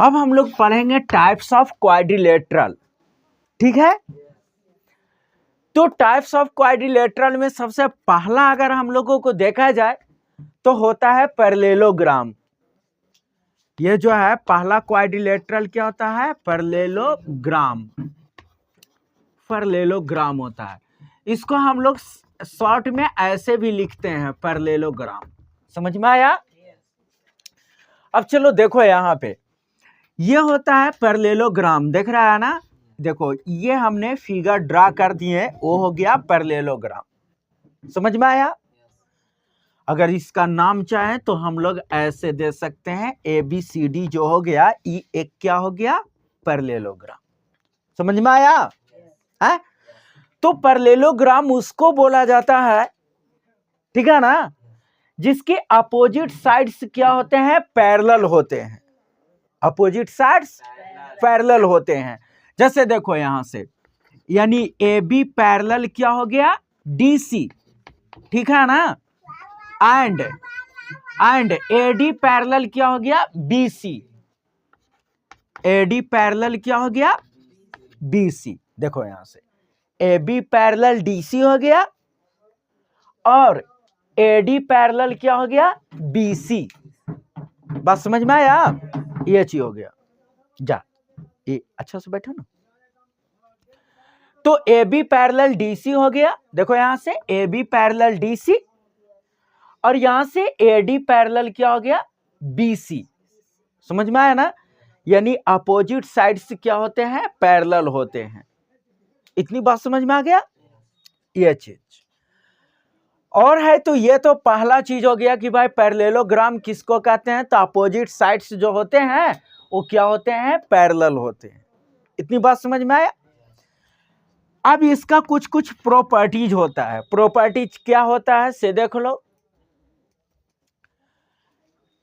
अब हम लोग पढ़ेंगे टाइप्स ऑफ क्वाड्रिलेटरल। ठीक है, तो टाइप्स ऑफ क्वाड्रिलेटरल में सबसे पहला अगर हम लोगों को देखा जाए तो होता है पैरेललोग्राम। ये जो है पहला क्वाड्रिलेटरल क्या होता है? पैरेललोग्राम। पैरेललोग्राम होता है। इसको हम लोग शॉर्ट में ऐसे भी लिखते हैं, पैरेललोग्राम। समझ में आया? अब चलो देखो यहाँ पे ये होता है पैरेललोग्राम, देख रहा है ना? देखो ये हमने फिगर ड्रा कर दिए, वो हो गया पैरेललोग्राम। समझ में आया? अगर इसका नाम चाहे तो हम लोग ऐसे दे सकते हैं, ABCD जो हो गया, ये एक क्या हो गया? पैरेललोग्राम। समझ में आया? है? तो पैरेललोग्राम उसको बोला जाता है, ठीक है ना, जिसके अपोजिट साइड्स क्या होते हैं? पैरेलल होते हैं। अपोजिट साइड्स पैरेलल होते हैं। जैसे देखो यहां से, यानी AB पैरेलल क्या हो गया? DC, ठीक है ना? एंड AD पैरेलल क्या हो गया? BC। AD पैरेलल क्या हो गया? BC। देखो यहां से AB पैरेलल DC हो गया और AD पैरेलल क्या हो गया? BC। बात समझ में आया? ये चीज हो गया। जा ये अच्छा से बैठो ना। तो AB पैरेलल DC हो गया, देखो यहां से AB पैरेलल DC और यहां से AD पैरेलल क्या हो गया? BC। समझ में आया ना? यानी अपोजिट साइड्स क्या होते हैं? पैरेलल होते हैं। इतनी बात समझ में आ गया? ये चीज और है। तो ये तो पहला चीज हो गया कि भाई पैरेललोग्राम किसको कहते हैं? तो अपोजिट साइड्स जो होते हैं वो क्या होते हैं? पैरेलल होते हैं। इतनी बात समझ में आया? अब इसका कुछ कुछ प्रॉपर्टीज होता है। प्रॉपर्टीज क्या होता है से देख लो।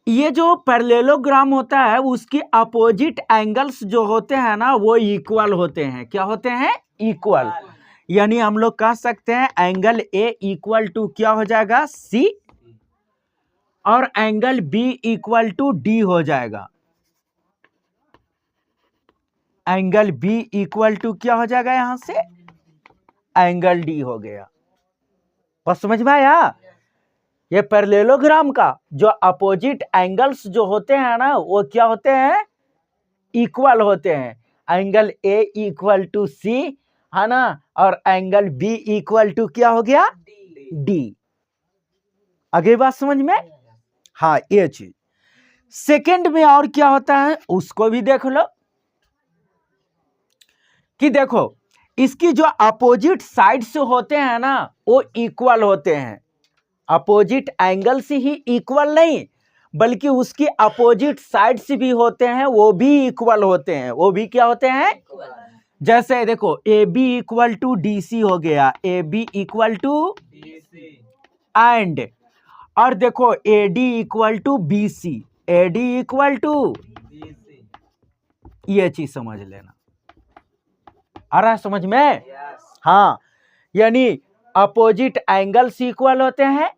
ये जो पैरेललोग्राम होता है उसके अपोजिट एंगल्स जो होते हैं ना वो इक्वल होते हैं। क्या होते हैं? इक्वल। यानी हम लोग कह सकते हैं एंगल A इक्वल टू क्या हो जाएगा? C और angle B equal to D हो जाएगा। एंगल B इक्वल टू क्या हो जाएगा? यहां से एंगल D हो गया। बस समझ में आया? ये पैरेललोग्राम का जो अपोजिट एंगल्स जो होते हैं ना वो क्या होते हैं? इक्वल होते हैं। Angle A equal to C है ना, और एंगल B इक्वल टू क्या हो गया? D। आगे बात समझ में? हाँ, ये चीज। सेकंड में और क्या होता है उसको भी देख लो कि देखो इसकी जो अपोजिट साइड्स होते हैं ना वो इक्वल होते हैं। अपोजिट एंगल्स ही इक्वल नहीं बल्कि उसकी अपोजिट साइड्स भी होते हैं, वो भी इक्वल होते हैं। वो भी क्या होते हैं? जैसे देखो AB इक्वल टू DC हो गया, AB इक्वल टू एंड, और देखो AD equal to BC, AD equal to, ये चीज समझ लेना। आ रहा है समझ में? हाँ, यानी अपोजिट एंगल्स इक्वल होते हैं,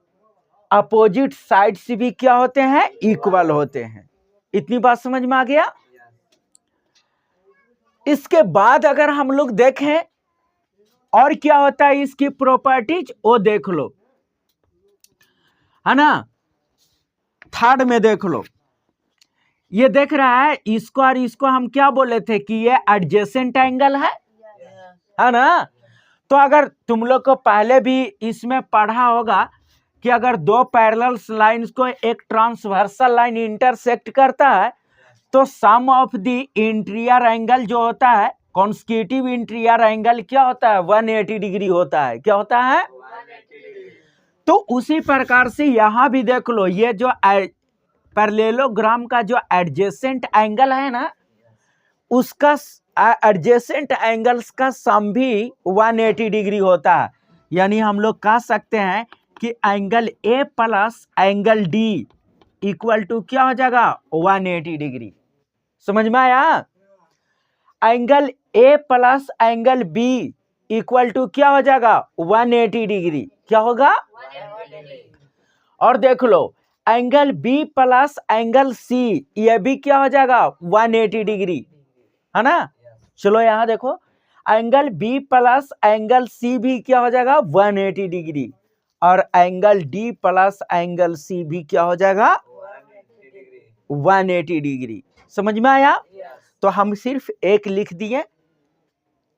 अपोजिट साइड्स भी क्या होते हैं? इक्वल होते हैं। इतनी बात समझ में आ गया? इसके बाद अगर हम लोग देखें और क्या होता है इसकी प्रॉपर्टीज वो देख लो, है ना? थर्ड में देख लो, ये देख रहा है इसको और इसको हम क्या बोले थे कि ये एडजेसेंट एंगल है ना? तो अगर तुम लोग को पहले भी इसमें पढ़ा होगा कि अगर दो पैरेलल लाइंस को एक ट्रांसवर्सल लाइन इंटरसेक्ट करता है तो सम ऑफ द इंटीरियर एंगल जो होता है, कॉन्स्टिट्यूटिव इंटीरियर एंगल क्या होता है? 180 डिग्री होता है। क्या होता है? 180 डिग्री। तो उसी प्रकार से यहां भी देख लो, ये जो पैरेललोग्राम का जो एडजेसेंट एंगल है ना उसका एडजेसेंट एंगल्स का सम भी 180 डिग्री होता है। यानी हम लोग कह सकते हैं कि angle A plus angle D equal to क्या हो जाएगा? 180 डिग्री। समझ में आया? Angle A plus angle B equal to क्या हो जाएगा? 180 डिग्री। क्या होगा? 180 डिग्री। और देख लो angle B plus angle C, ये भी क्या हो जाएगा 180 डिग्री, है ना। चलो यहाँ देखो, angle B plus angle C भी क्या हो जाएगा 180 डिग्री, और angle D plus angle C भी क्या हो जाएगा 180 डिग्री। समझ में आया? तो हम सिर्फ एक लिख दिए,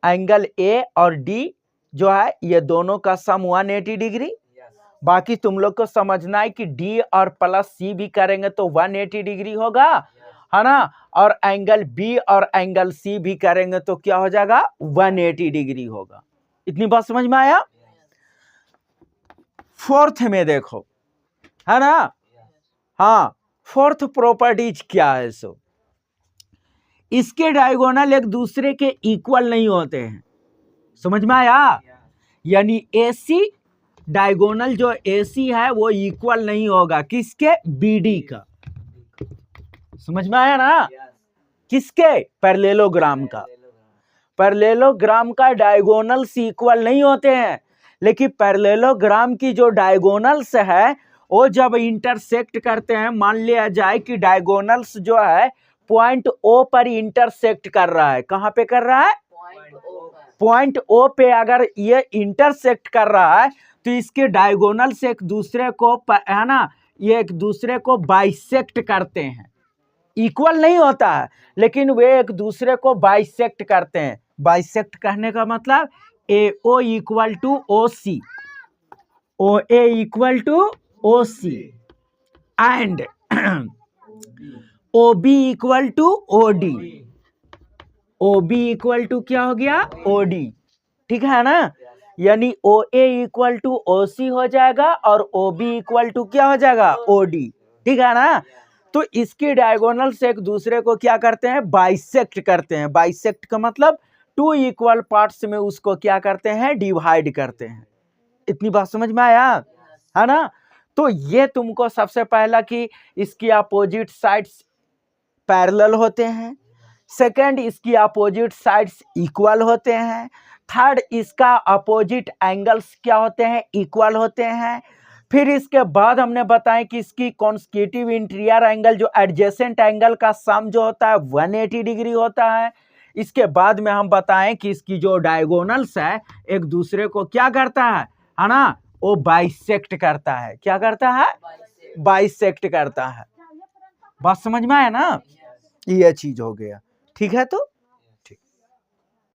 एंगल ए और डी जो है ये दोनों का सम 180 डिग्री। बाकी तुम लोग को समझना है कि डी और प्लस सी भी करेंगे तो 180 डिग्री होगा, है ना, और एंगल बी और एंगल सी भी करेंगे तो क्या हो जाएगा 180 डिग्री होगा। इतनी बात समझ में आया? फोर्थ में देखो, है ना, हाँ, फोर्थ प्रॉपर्टीज क्या है? सो इसके डायगोनल एक दूसरे के इक्वल नहीं होते हैं। समझ में आया? यानी AC डायगोनल जो AC है वो इक्वल नहीं होगा किसके? BD का। समझ में आया ना? किसके? पैरेललोग्राम का। पैरेललोग्राम का डायगोनल्स इक्वल नहीं होते हैं, लेकिन पैरेललोग्राम की जो डायगोनल्स है वो जब इंटरसेक्ट करते हैं, मान लिया जाए कि डायगोनल्स जो है पॉइंट O पर इंटरसेक्ट कर रहा है। कहां पे कर रहा है? पॉइंट O पे अगर ये इंटरसेक्ट कर रहा है तो इसके डायगोनल्स एक दूसरे को, है ना, ये एक दूसरे को बाइसेक्ट करते हैं। इक्वल नहीं होता है, लेकिन वे एक दूसरे को बाइसेक्ट करते हैं। बाइसेक्ट कहने का मतलब AO equal to OC, OA equal to OC and OB equal to OD। OB equal to क्या हो गया? OD। ठीक है ना? यानी OA इक्वल टू OC हो जाएगा और OB इक्वल टू क्या हो जाएगा? OD। ठीक है ना? तो इसकी डायगोनल से एक दूसरे को क्या करते हैं? बाइसेक्ट करते हैं। बाइसेक्ट का मतलब टू इक्वल पार्ट्स में उसको क्या करते हैं? डिवाइड करते हैं। इतनी बात समझ में आया? है ना? तो ये तुमको सबसे पहला कि इसकी अपोजिट साइड्स पैरेलल होते हैं, सेकंड इसकी अपोजिट साइड्स इक्वल होते हैं, थर्ड इसका अपोजिट एंगल्स क्या होते हैं? इक्वल होते हैं। फिर इसके बाद हमने बताया कि इसकी कॉन्सेक्यूटिव इंटीरियर एंगल जो एडजेसेंट एंगल का सम जो होता है 180 डिग्री होता है। इसके बाद में हम बताएं कि इसकी जो डायगोनल्स है एक दूसरे को क्या करता है ना, वो बाइसेक्ट करता है। क्या करता है? बाइसेक्ट करता है। बात समझ में आया ना? ये चीज हो गया। ठीक है, तो